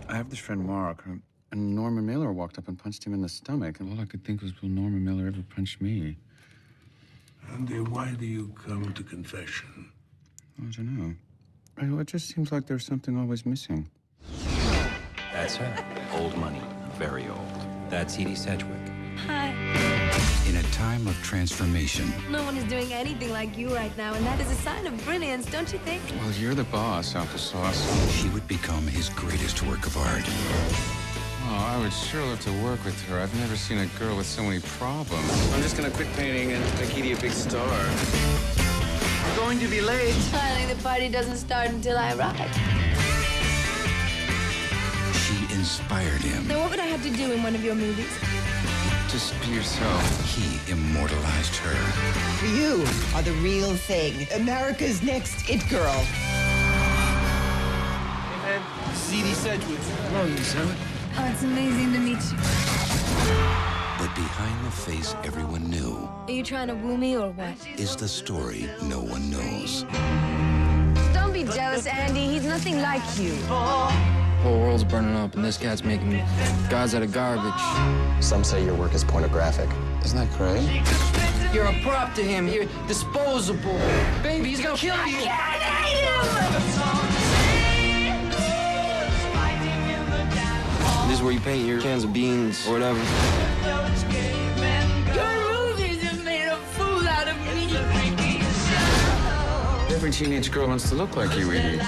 I have this friend, Mark, and Norman Miller walked up and punched him in the stomach, and all I could think was, will Norman Miller ever punch me? Andy, why do you come to confession? I don't know. It just seems like there's something always missing. That's her. Old money. Very old. That's Edie Sedgwick. Hi. In a time of transformation. No one is doing anything like you right now, and that is a sign of brilliance, don't you think? Well, you're the boss, applesauce. She would become his greatest work of art. Oh, I would sure love to work with her. I've never seen a girl with so many problems. I'm just gonna quit painting and make Edie a big star. I'm going to be late. Finally, the party doesn't start until I arrive. She inspired him. Now, what would I have to do in one of your movies? Just be yourself. He immortalized her. You are the real thing. America's next it girl. Hey, man. This is Edie Sedgwick. Hello, Edie Sedgwick. Oh, it's amazing to meet you. But behind the face everyone knew Are you trying to woo me or what? is the story no one knows. Don't be jealous, Andy. He's nothing like you. The whole world's burning up, and this cat's making gods out of garbage. Some say your work is pornographic. Isn't that great? You're a prop to him. You're disposable. Baby, he's gonna kill you. This is where you paint your cans of beans or whatever. Your movies have made a fool out of me. Every teenage girl wants to look like you, Edie.